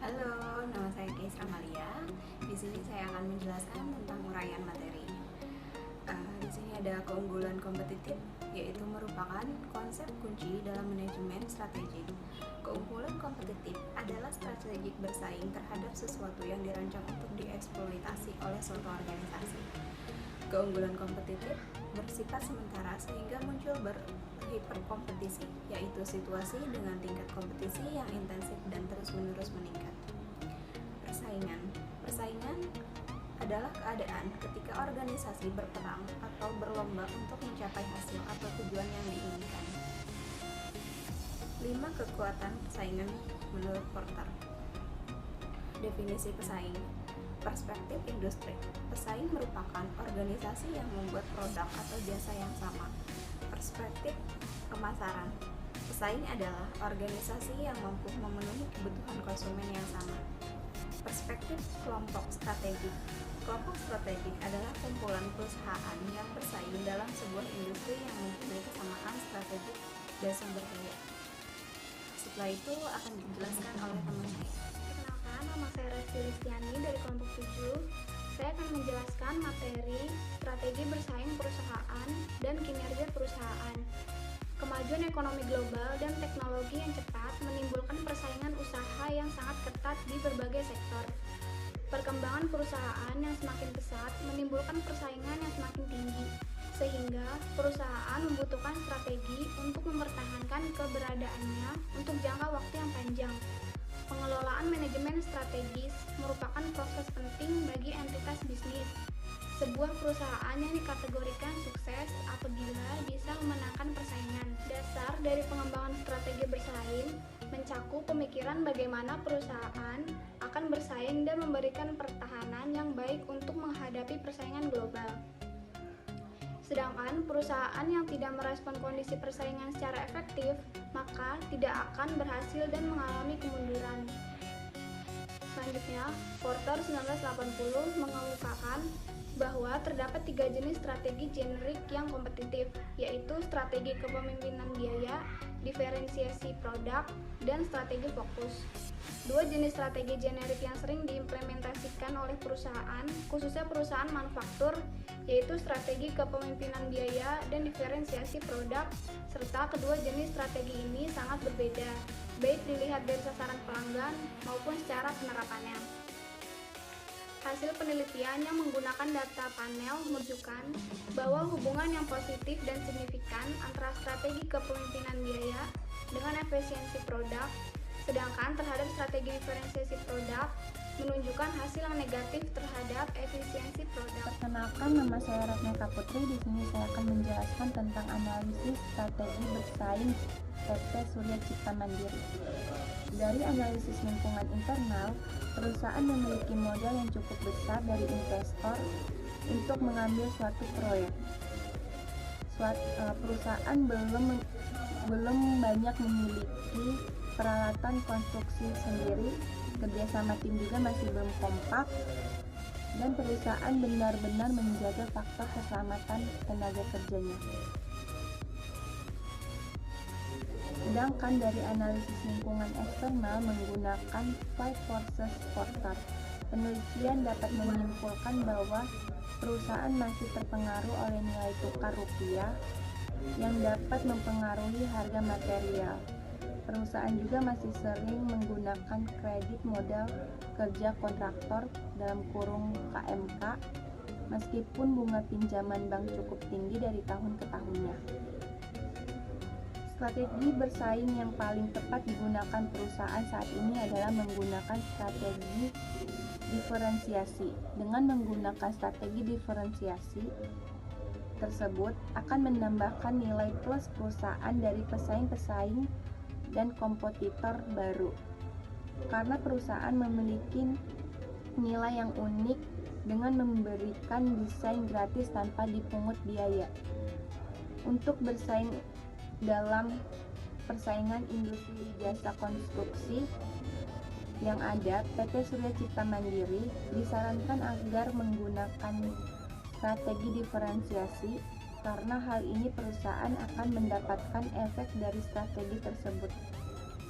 Halo, nama saya Keis Amalia. Di sini saya akan menjelaskan tentang uraian materi. Di sini ada keunggulan kompetitif, yaitu merupakan konsep kunci dalam manajemen strategik. Keunggulan kompetitif adalah strategik bersaing terhadap sesuatu yang dirancang untuk dieksploitasi oleh suatu organisasi. Keunggulan kompetitif bersifat sementara sehingga muncul berhiperkompetisi, yaitu situasi dengan tingkat kompetisi yang intensif dan terus-menerus meningkat. Persaingan adalah keadaan ketika organisasi berperang atau berlomba untuk mencapai hasil atau tujuan yang diinginkan. 5 kekuatan persaingan menurut Porter. Definisi pesaing. Perspektif industri. Pesaing merupakan organisasi yang membuat produk atau jasa yang sama. Perspektif pemasaran. Pesaing adalah organisasi yang mampu memenuhi kebutuhan konsumen yang sama. Perspektif kelompok strategik. Kelompok strategik adalah kumpulan perusahaan yang bersaing dalam sebuah industri yang mempunyai kesamaan strategik dan sumber daya. Setelah itu akan dijelaskan oleh teman saya. Perkenalkan, nama saya Resti Listiani dari kelompok 7. Saya akan menjelaskan materi strategi bersaing perusahaan dan kinerja perusahaan. Kemajuan ekonomi global dan teknologi yang cepat menimbulkan persaingan usaha yang sangat ketat di berbagai sektor. Perkembangan perusahaan yang semakin pesat menimbulkan persaingan yang semakin tinggi, sehingga perusahaan membutuhkan strategi untuk mempertahankan keberadaannya untuk jangka waktu yang panjang. Pengelolaan manajemen strategis merupakan proses penting bagi entitas bisnis. Sebuah perusahaan yang dikategorikan sukses apabila bisa memenangkan persaingan. Dasar dari pengembangan strategi bersaing mencakup pemikiran bagaimana perusahaan akan bersaing dan memberikan pertahanan yang baik untuk menghadapi persaingan global. Sedangkan perusahaan yang tidak merespon kondisi persaingan secara efektif, maka tidak akan berhasil dan mengalami kemunduran. Selanjutnya, Porter 1980 mengemukakan bahwa terdapat 3 jenis strategi generik yang kompetitif, yaitu strategi kepemimpinan biaya, diferensiasi produk, dan strategi fokus. 2 jenis strategi generik yang sering diimplementasikan oleh perusahaan, khususnya perusahaan manufaktur, yaitu strategi kepemimpinan biaya dan diferensiasi produk, serta kedua jenis strategi ini sangat berbeda, baik dilihat dari sasaran pelanggan maupun secara penerapannya. Hasil penelitian yang menggunakan data panel menunjukkan bahwa hubungan yang positif dan signifikan antara strategi kepemimpinan biaya dengan efisiensi produk, sedangkan terhadap strategi diferensiasi produk menunjukkan hasil yang negatif terhadap efisiensi produk. Perkenalkan, nama saya Ratna Putri. Di sini saya akan menjelaskan tentang analisis strategi bersaing PT Surya Cipta Mandiri. Dari analisis lingkungan internal, perusahaan memiliki modal yang cukup besar dari investor untuk mengambil suatu proyek. Perusahaan belum banyak memiliki peralatan konstruksi sendiri, kerjasama tim juga masih belum kompak, dan perusahaan benar-benar menjaga faktor keselamatan tenaga kerjanya. Sedangkan dari analisis lingkungan eksternal menggunakan Five Forces Porter, penelitian dapat menyimpulkan bahwa perusahaan masih terpengaruh oleh nilai tukar rupiah yang dapat mempengaruhi harga material. Perusahaan juga masih sering menggunakan kredit modal kerja kontraktor (KMK) meskipun bunga pinjaman bank cukup tinggi dari tahun ke tahunnya. Strategi bersaing yang paling tepat digunakan perusahaan saat ini adalah menggunakan strategi diferensiasi. Dengan menggunakan strategi diferensiasi tersebut akan menambahkan nilai plus perusahaan dari pesaing-pesaing dan kompetitor baru. Karena perusahaan memiliki nilai yang unik dengan memberikan desain gratis tanpa dipungut biaya. Untuk bersaing dalam persaingan industri jasa konstruksi yang ada, PT Surya Cipta Mandiri disarankan agar menggunakan strategi diferensiasi karena hal ini perusahaan akan mendapatkan efek dari strategi tersebut.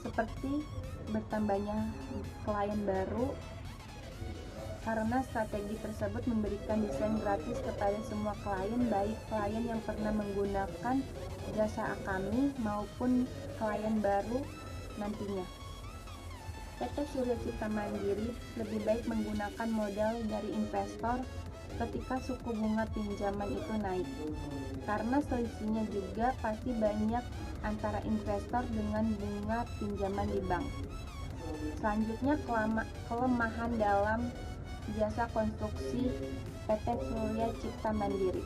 seperti bertambahnya klien baru, karena strategi tersebut memberikan desain gratis kepada semua klien, baik klien yang pernah menggunakan jasa kami maupun klien baru nantinya. PT Surya Cipta Mandiri lebih baik menggunakan modal dari investor ketika suku bunga pinjaman itu naik, karena selisihnya juga pasti banyak antara investor dengan bunga pinjaman di bank. Selanjutnya, kelemahan dalam jasa konstruksi PT Surya Cipta Mandiri.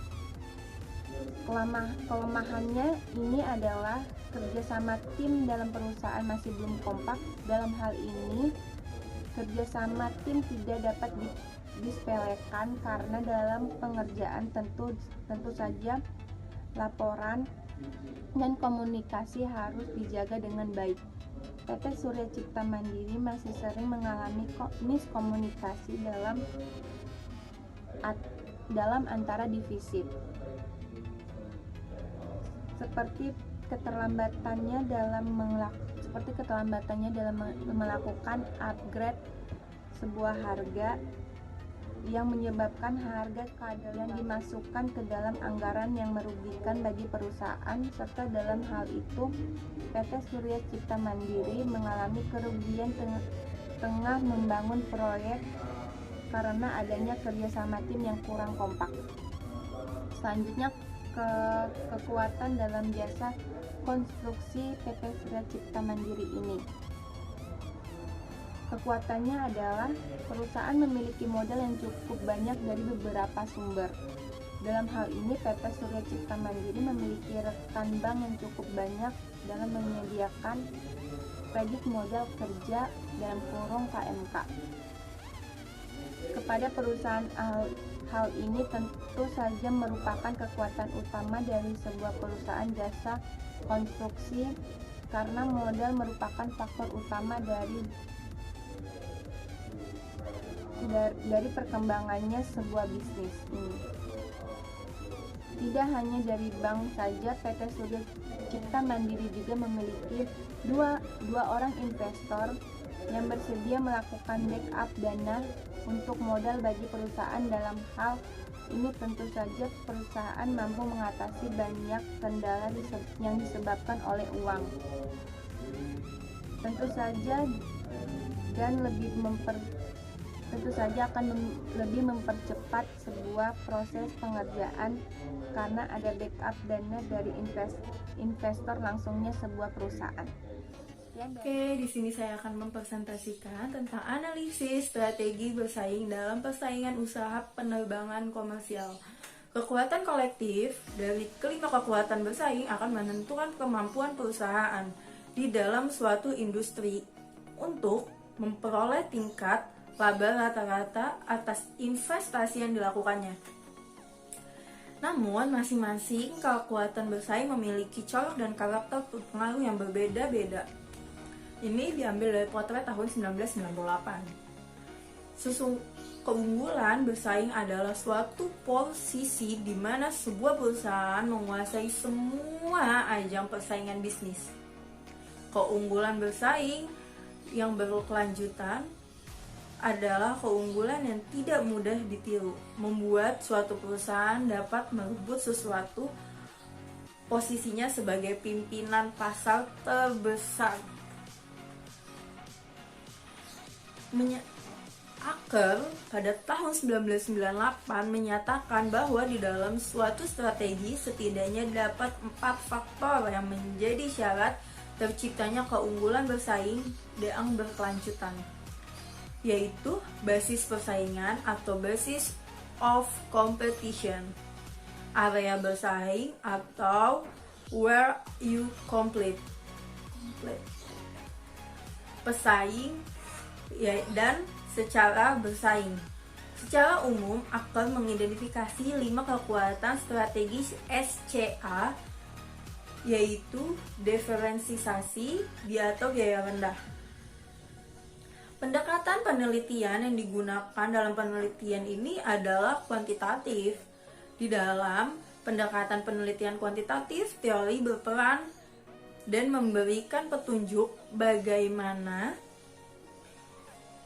Kelemahannya ini adalah kerjasama tim dalam perusahaan masih belum kompak. Dalam hal ini, kerjasama tim tidak dapat disepelekan karena dalam pengerjaan tentu saja laporan dan komunikasi harus dijaga dengan baik. PT Surya Cipta Mandiri masih sering mengalami miskomunikasi dalam antara divisi, seperti keterlambatannya dalam melakukan upgrade sebuah harga yang menyebabkan harga kedelai dimasukkan ke dalam anggaran yang merugikan bagi perusahaan, serta dalam hal itu PT Surya Cipta Mandiri mengalami kerugian tengah membangun proyek karena adanya kerjasama tim yang kurang kompak. Selanjutnya, kekuatan dalam jasa konstruksi PT Surya Cipta Mandiri ini. Kekuatannya adalah perusahaan memiliki modal yang cukup banyak dari beberapa sumber. Dalam hal ini, PT Surya Cipta Mandiri memiliki rekan bank yang cukup banyak dalam menyediakan kredit modal kerja (KMK). Kepada perusahaan, hal ini tentu saja merupakan kekuatan utama dari sebuah perusahaan jasa konstruksi, karena modal merupakan faktor utama dari perkembangannya sebuah bisnis ini. Tidak hanya dari bank saja, PT Surya Cipta Mandiri juga memiliki dua orang investor yang bersedia melakukan backup dana untuk modal bagi perusahaan. Dalam hal ini tentu saja perusahaan mampu mengatasi banyak kendala yang disebabkan oleh uang. Tentu saja akan lebih mempercepat sebuah proses pengerjaan karena ada backup dana dari investor langsungnya sebuah perusahaan. Oke, di sini saya akan mempresentasikan tentang analisis strategi bersaing dalam persaingan usaha penerbangan komersial. Kekuatan kolektif dari kelima kekuatan bersaing akan menentukan kemampuan perusahaan di dalam suatu industri untuk memperoleh tingkat laba rata-rata atas investasi yang dilakukannya. Namun, masing-masing kekuatan bersaing memiliki corak dan karakter pengaruh yang berbeda-beda. Ini diambil dari potret tahun 1998. Keunggulan bersaing adalah suatu posisi di mana sebuah perusahaan menguasai semua ajang persaingan bisnis. Keunggulan bersaing yang berkelanjutan adalah keunggulan yang tidak mudah ditiru, membuat suatu perusahaan dapat merebut sesuatu posisinya sebagai pimpinan pasar terbesar. Aker pada tahun 1998 menyatakan bahwa di dalam suatu strategi setidaknya dapat 4 faktor yang menjadi syarat terciptanya keunggulan bersaing yang berkelanjutan, yaitu basis persaingan atau basis of competition, area bersaing atau where you compete, pesaing dan secara bersaing. Secara umum, Aker mengidentifikasi 5 kekuatan strategis SCA, yaitu diferensiasi atau biaya rendah. Pendekatan penelitian yang digunakan dalam penelitian ini adalah kuantitatif. Di dalam pendekatan penelitian kuantitatif, teori berperan dan memberikan petunjuk bagaimana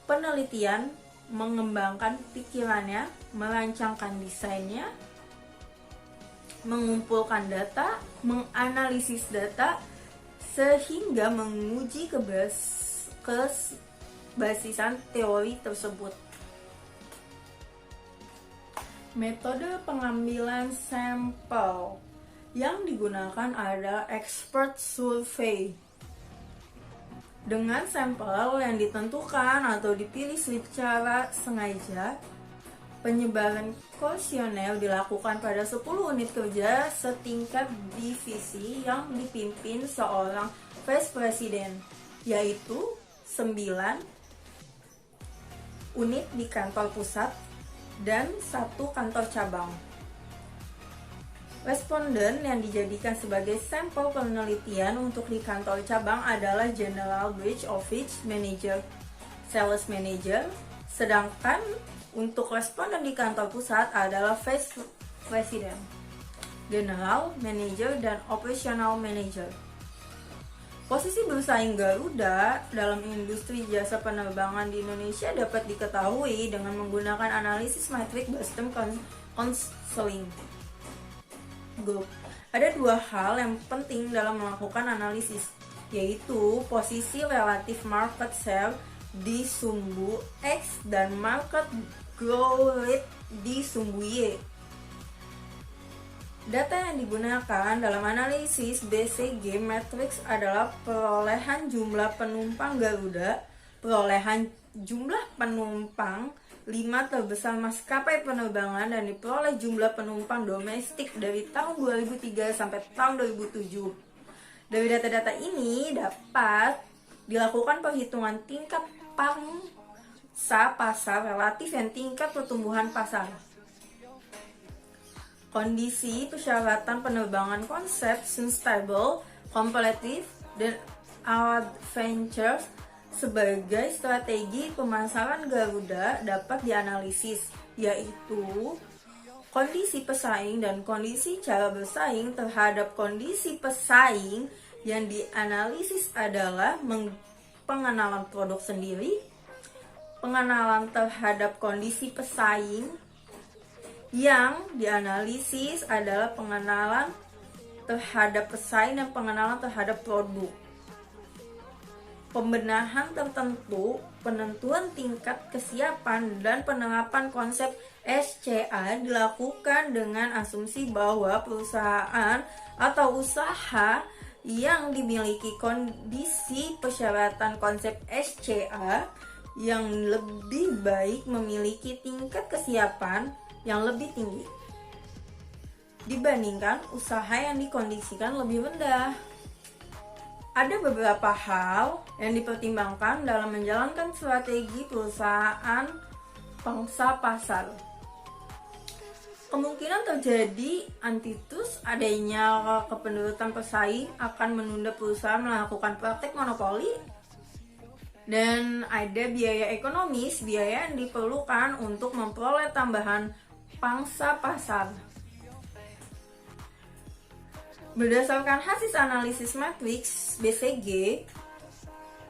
penelitian mengembangkan pikirannya, merancangkan desainnya, mengumpulkan data, menganalisis data, sehingga menguji kebasisan teori tersebut. Metode pengambilan sampel yang digunakan adalah expert survey. Dengan sampel yang ditentukan atau dipilih secara sengaja, penyebaran kuesioner dilakukan pada 10 unit kerja setingkat divisi yang dipimpin seorang vice president, yaitu 9 unit di kantor pusat dan 1 kantor cabang. Responden yang dijadikan sebagai sampel penelitian untuk di kantor cabang adalah General Branch Office Manager, Sales Manager, sedangkan untuk responden di kantor pusat adalah Vice President, General Manager, dan Operational Manager. Posisi bersaing Garuda dalam industri jasa penerbangan di Indonesia dapat diketahui dengan menggunakan analisis metrik Boston Consulting Group. Ada 2 hal yang penting dalam melakukan analisis, yaitu posisi relatif market share di sumbu X dan market growth rate di sumbu Y. Data yang digunakan dalam analisis BCG Matrix adalah perolehan jumlah penumpang Garuda, perolehan jumlah penumpang 5 terbesar maskapai penerbangan, dan diperoleh jumlah penumpang domestik dari tahun 2003 sampai tahun 2007. Dari data-data ini dapat dilakukan perhitungan tingkat pangsa pasar relatif dan tingkat pertumbuhan pasar. Kondisi persyaratan penerbangan konsep sustainable, competitive, dan adventure sebagai strategi pemasaran Garuda dapat dianalisis, yaitu kondisi pesaing dan kondisi cara bersaing terhadap kondisi pesaing. Yang dianalisis adalah pengenalan produk sendiri, pengenalan terhadap kondisi pesaing. Yang dianalisis adalah pengenalan terhadap pesaing dan pengenalan terhadap produk. Pembenahan tertentu, penentuan tingkat kesiapan, dan penerapan konsep SCA dilakukan dengan asumsi bahwa perusahaan atau usaha yang dimiliki kondisi persyaratan konsep SCA yang lebih baik memiliki tingkat kesiapan yang lebih tinggi dibandingkan usaha yang dikondisikan lebih rendah. Ada beberapa hal yang dipertimbangkan dalam menjalankan strategi perusahaan pangsa pasar. Kemungkinan terjadi antitrust, adanya kependudukan pesaing akan menunda perusahaan melakukan praktek monopoli, dan ada biaya ekonomis, biaya yang diperlukan untuk memperoleh tambahan pangsa pasar. Berdasarkan hasil analisis matriks BCG,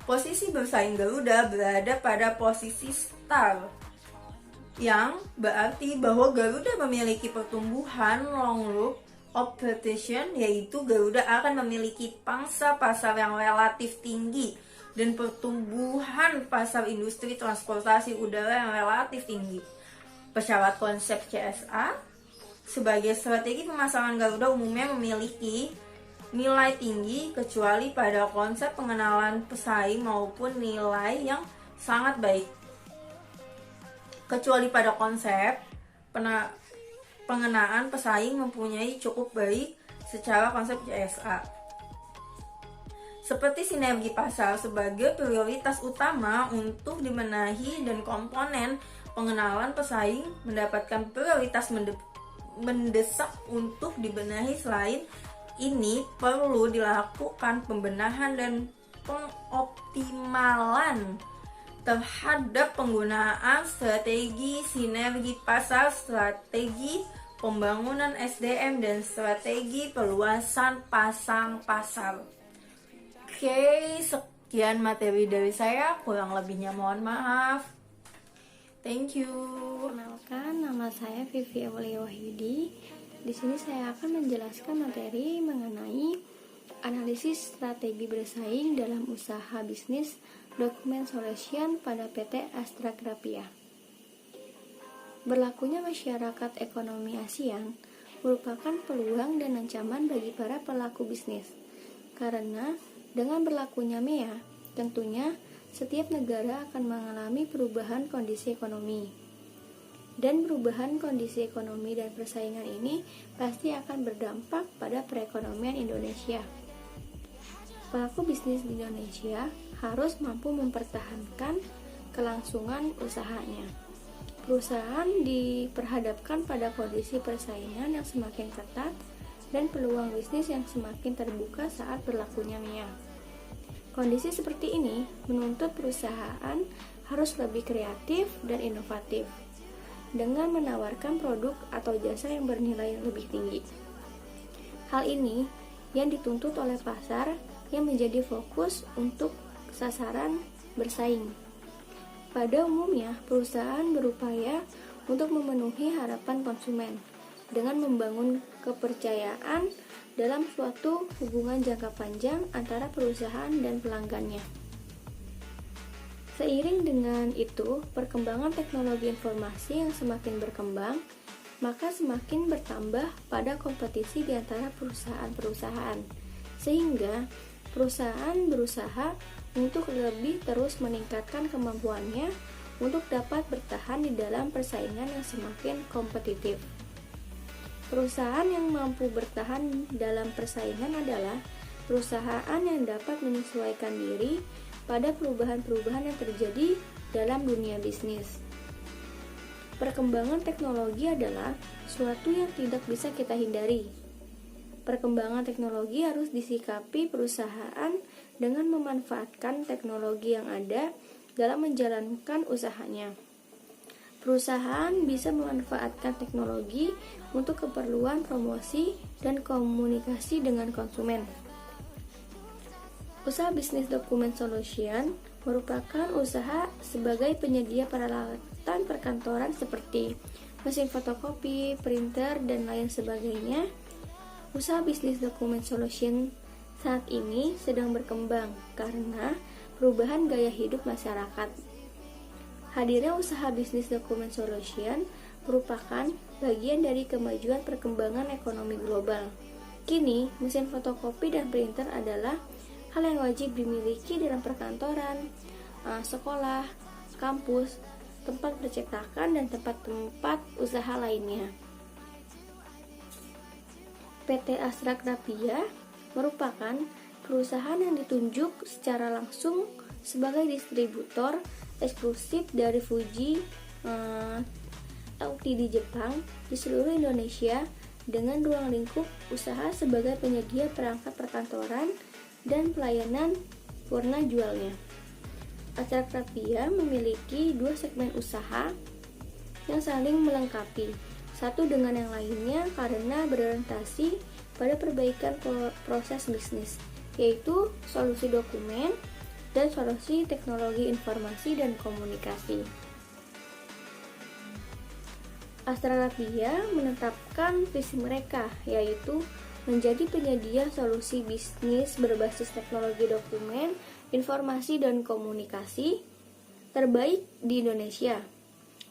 posisi bersaing Garuda berada pada posisi star, yang berarti bahwa Garuda memiliki pertumbuhan long loop optimization, yaitu Garuda akan memiliki pangsa pasar yang relatif tinggi dan pertumbuhan pasar industri transportasi udara yang relatif tinggi. Pesawat konsep CSA sebagai strategi pemasaran Garuda umumnya memiliki nilai tinggi kecuali pada konsep pengenalan pesaing maupun nilai yang sangat baik. Kecuali pada konsep pengenaan pesaing mempunyai cukup baik secara konsep CSA. Seperti sinergi pasar sebagai prioritas utama untuk dibenahi dan komponen pengenalan pesaing mendapatkan prioritas mendesak untuk dibenahi. Selain ini perlu dilakukan pembenahan dan pengoptimalan terhadap penggunaan strategi sinergi pasar, strategi pembangunan SDM, dan strategi perluasan pasang pasar. Oke, sekian materi dari saya, kurang lebihnya mohon maaf. Thank you. Perkenalkan, nama saya Vivi Aulia Wahyudi. Di sini saya akan menjelaskan materi mengenai analisis strategi bersaing dalam usaha bisnis Document Solution pada PT Astra Grafia. Berlakunya masyarakat ekonomi ASEAN merupakan peluang dan ancaman bagi para pelaku bisnis. Karena dengan berlakunya MEA, tentunya setiap negara akan mengalami perubahan kondisi ekonomi. Dan perubahan kondisi ekonomi dan persaingan ini pasti akan berdampak pada perekonomian Indonesia. Pelaku bisnis di Indonesia harus mampu mempertahankan kelangsungan usahanya. Perusahaan diperhadapkan pada kondisi persaingan yang semakin ketat dan peluang bisnis yang semakin terbuka saat berlakunya MEA. Kondisi seperti ini menuntut perusahaan harus lebih kreatif dan inovatif dengan menawarkan produk atau jasa yang bernilai lebih tinggi. Hal ini yang dituntut oleh pasar yang menjadi fokus untuk sasaran bersaing. Pada umumnya, perusahaan berupaya untuk memenuhi harapan konsumen dengan membangun kepercayaan dalam suatu hubungan jangka panjang antara perusahaan dan pelanggannya. Seiring dengan itu, perkembangan teknologi informasi yang semakin berkembang, maka semakin bertambah pada kompetisi di antara perusahaan-perusahaan, sehingga perusahaan berusaha untuk lebih terus meningkatkan kemampuannya untuk dapat bertahan di dalam persaingan yang semakin kompetitif. Perusahaan yang mampu bertahan dalam persaingan adalah perusahaan yang dapat menyesuaikan diri pada perubahan-perubahan yang terjadi dalam dunia bisnis. Perkembangan teknologi adalah suatu yang tidak bisa kita hindari. Perkembangan teknologi harus disikapi perusahaan dengan memanfaatkan teknologi yang ada dalam menjalankan usahanya. Perusahaan bisa memanfaatkan teknologi untuk keperluan promosi dan komunikasi dengan konsumen. Usaha bisnis Document Solution merupakan usaha sebagai penyedia peralatan perkantoran seperti mesin fotokopi, printer, dan lain sebagainya. Usaha bisnis Document Solution saat ini sedang berkembang karena perubahan gaya hidup masyarakat. Hadirnya usaha bisnis Document Solution merupakan bagian dari kemajuan perkembangan ekonomi global. Kini, mesin fotokopi dan printer adalah hal yang wajib dimiliki dalam perkantoran, sekolah, kampus, tempat percetakan, dan tempat-tempat usaha lainnya. PT Astra Grafia merupakan perusahaan yang ditunjuk secara langsung sebagai distributor eksklusif dari Fuji Ltd Jepang di seluruh Indonesia dengan ruang lingkup usaha sebagai penyedia perangkat perkantoran dan pelayanan purna jualnya. Astra Grafia memiliki dua segmen usaha yang saling melengkapi satu dengan yang lainnya karena berorientasi pada perbaikan proses bisnis, yaitu solusi dokumen dan solusi teknologi informasi dan komunikasi. Astra Grafia menetapkan visi mereka, yaitu menjadi penyedia solusi bisnis berbasis teknologi dokumen, informasi, dan komunikasi terbaik di Indonesia.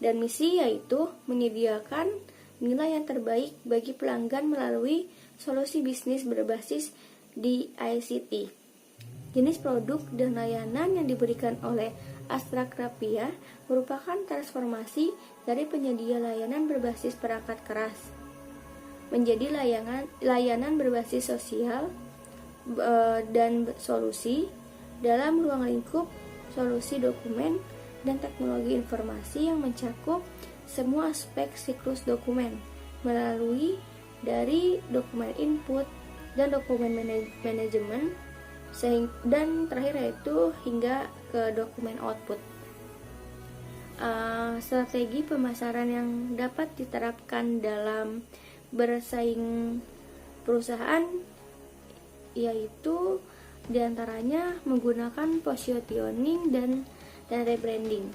Dan misi yaitu menyediakan nilai yang terbaik bagi pelanggan melalui solusi bisnis berbasis di ICT. Jenis produk dan layanan yang diberikan oleh Astra Grafia merupakan transformasi dari penyedia layanan berbasis perangkat keras menjadi layanan berbasis sosial dan solusi dalam ruang lingkup solusi dokumen dan teknologi informasi yang mencakup semua aspek siklus dokumen melalui dari dokumen input dan dokumen manajemen dan terakhir yaitu hingga ke dokumen output. Strategi pemasaran yang dapat diterapkan dalam bersaing perusahaan yaitu Di antaranya menggunakan positioning dan rebranding.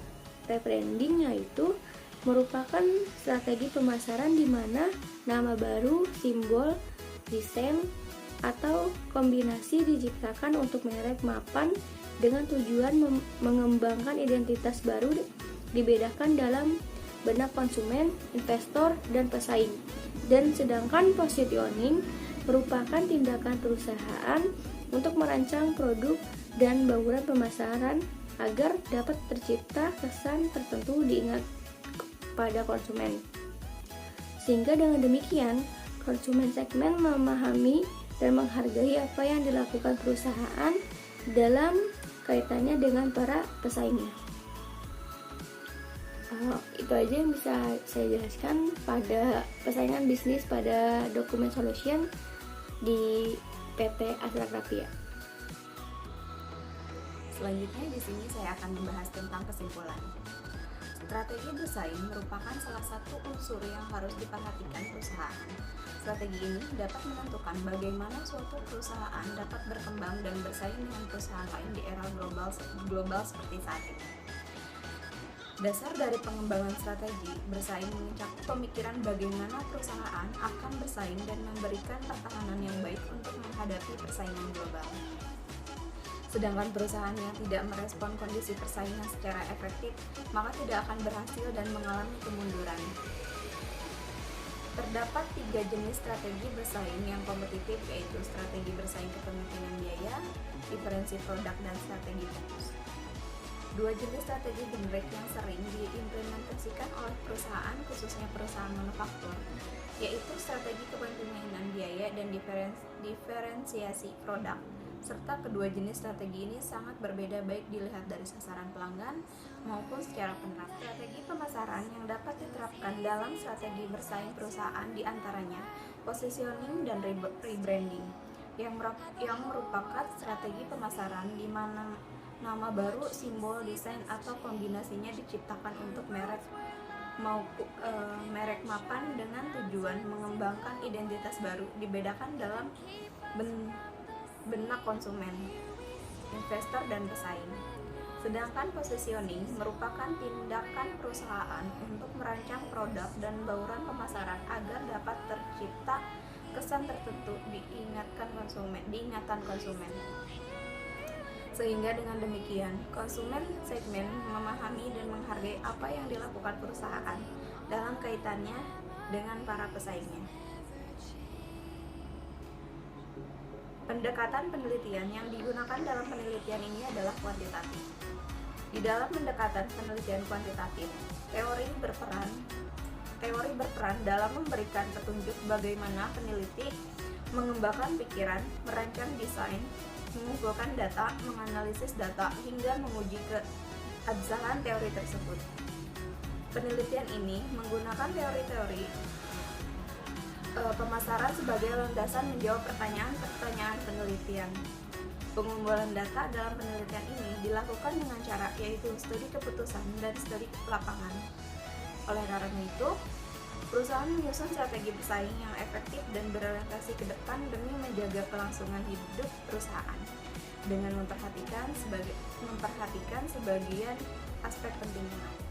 Rebranding yaitu merupakan strategi pemasaran di mana nama baru, simbol, desain, atau kombinasi diciptakan untuk merek mapan dengan tujuan mengembangkan identitas baru dibedakan dalam benak konsumen, investor, dan pesaing. Dan sedangkan positioning merupakan tindakan perusahaan untuk merancang produk dan bauran pemasaran agar dapat tercipta kesan tertentu diingat pada konsumen. Sehingga dengan demikian, konsumen segmen memahami dan menghargai apa yang dilakukan perusahaan dalam kaitannya dengan para pesaingnya. Itu aja yang bisa saya jelaskan pada persaingan bisnis pada dokumen solution di PT Astra Grafia. Selanjutnya di sini saya akan membahas tentang kesimpulan. Strategi bersaing merupakan salah satu unsur yang harus diperhatikan perusahaan. Strategi ini dapat menentukan bagaimana suatu perusahaan dapat berkembang dan bersaing dengan perusahaan lain di era global seperti saat ini. Dasar dari pengembangan strategi bersaing mencakup pemikiran bagaimana perusahaan akan bersaing dan memberikan pertahanan yang baik untuk menghadapi persaingan global. Sedangkan perusahaan yang tidak merespon kondisi persaingan secara efektif, maka tidak akan berhasil dan mengalami kemunduran. Terdapat 3 jenis strategi bersaing yang kompetitif, yaitu strategi bersaing kepemimpinan biaya, diferensi produk, dan strategi fokus. 2 jenis strategi generik yang sering diimplementasikan oleh perusahaan, khususnya perusahaan manufaktur, yaitu strategi kepemimpinan biaya dan diferensiasi produk. Serta kedua jenis strategi ini sangat berbeda baik dilihat dari sasaran pelanggan maupun secara penerap. Strategi pemasaran yang dapat diterapkan dalam strategi bersaing perusahaan diantaranya positioning dan rebranding, yang merupakan strategi pemasaran di mana nama baru, simbol, desain, atau kombinasinya diciptakan untuk merek mapan dengan tujuan mengembangkan identitas baru dibedakan dalam benak konsumen, investor, dan pesaing. Sedangkan positioning merupakan tindakan perusahaan untuk merancang produk dan bauran pemasaran agar dapat tercipta kesan tertentu diingatan konsumen. Sehingga dengan demikian, konsumen segmen memahami dan menghargai apa yang dilakukan perusahaan dalam kaitannya dengan para pesaingnya. Pendekatan penelitian yang digunakan dalam penelitian ini adalah kuantitatif. Di dalam pendekatan penelitian kuantitatif, teori berperan dalam memberikan petunjuk bagaimana peneliti mengembangkan pikiran, merancang desain, mengumpulkan data, menganalisis data, hingga menguji keabsahan teori tersebut. Penelitian ini menggunakan teori-teori pemasaran sebagai landasan menjawab pertanyaan-pertanyaan penelitian. Pengumpulan data dalam penelitian ini dilakukan dengan cara yaitu studi keputusan dan studi lapangan. Oleh karena itu, perusahaan menyusun strategi bersaing yang efektif dan berorientasi ke depan demi menjaga kelangsungan hidup perusahaan dengan memperhatikan sebagian aspek pentingnya.